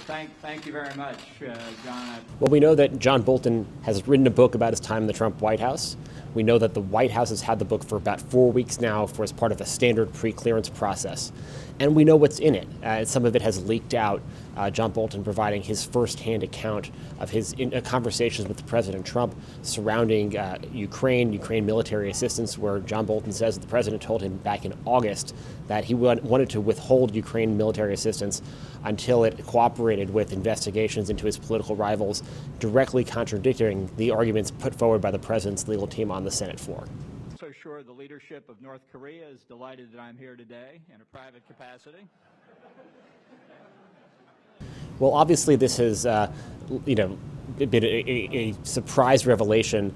Thank you very much, John. Well, we know that John Bolton has written a book about his time in the Trump White House. We know that the White House has had the book for about 4 weeks now as part of a standard pre-clearance process. And we know what's in it. Some of it has leaked out. John Bolton providing his firsthand account of his conversations with President Trump surrounding Ukraine military assistance, where John Bolton says that the president told him back in August that he wanted to withhold Ukraine military assistance until it cooperated with investigations into his political rivals, directly contradicting the arguments put forward by the president's legal team on the Senate floor. So sure, the leadership of North Korea is delighted that I'm here today in a private capacity. Well, obviously, this has, been a surprise revelation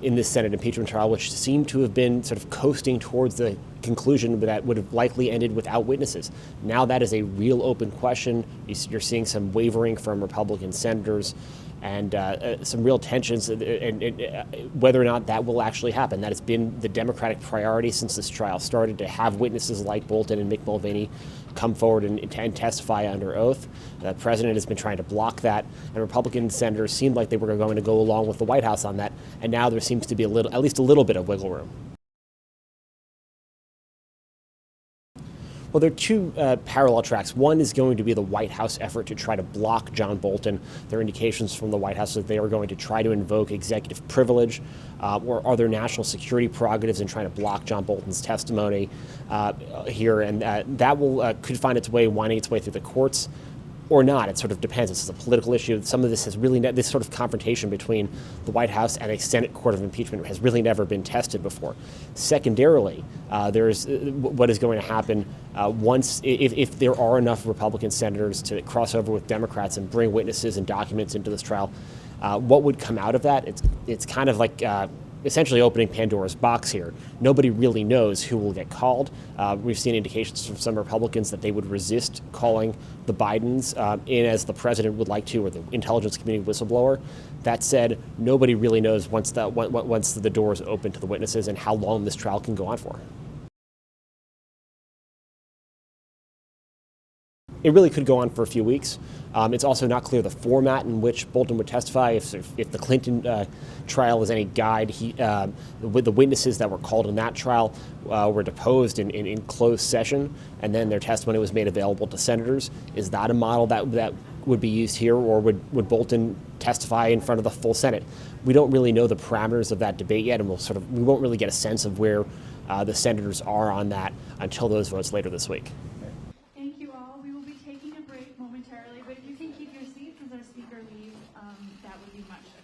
in this Senate impeachment trial, which seemed to have been sort of coasting towards the conclusion that would have likely ended without witnesses. Now that is a real open question. You're seeing some wavering from Republican senators and some real tensions, and whether or not that will actually happen. That has been the Democratic priority since this trial started, to have witnesses like Bolton and Mick Mulvaney come forward and testify under oath. The president has been trying to block that, and Republican senators seemed like they were going to go along with the White House on that, and now there seems to be at least a little bit of wiggle room. Well, there are two parallel tracks. One is going to be the White House effort to try to block John Bolton. There are indications from the White House that they are going to try to invoke executive privilege or other national security prerogatives in trying to block John Bolton's testimony here, and that could find its way, winding its way through the courts, or not. It sort of depends. This is a political issue. Some of this has really, this sort of confrontation between the White House and a Senate Court of Impeachment has really never been tested before. Secondarily, there's what is going to happen if there are enough Republican senators to cross over with Democrats and bring witnesses and documents into this trial. What would come out of that? It's kind of like essentially opening Pandora's box here. Nobody really knows who will get called. We've seen indications from some Republicans that they would resist calling the Bidens in as the president would like to, or the intelligence community whistleblower. That said, nobody really knows once the doors open to the witnesses and how long this trial can go on for. It really could go on for a few weeks. It's also not clear the format in which Bolton would testify. If the Clinton trial is any guide, with the witnesses that were called in that trial were deposed in closed session, and then their testimony was made available to senators. Is that a model that would be used here, or would Bolton testify in front of the full Senate? We don't really know the parameters of that debate yet, and we won't really get a sense of where the senators are on that until those votes later this week. Momentarily, but if you can keep your seats as our speaker leaves, that would be much appreciated.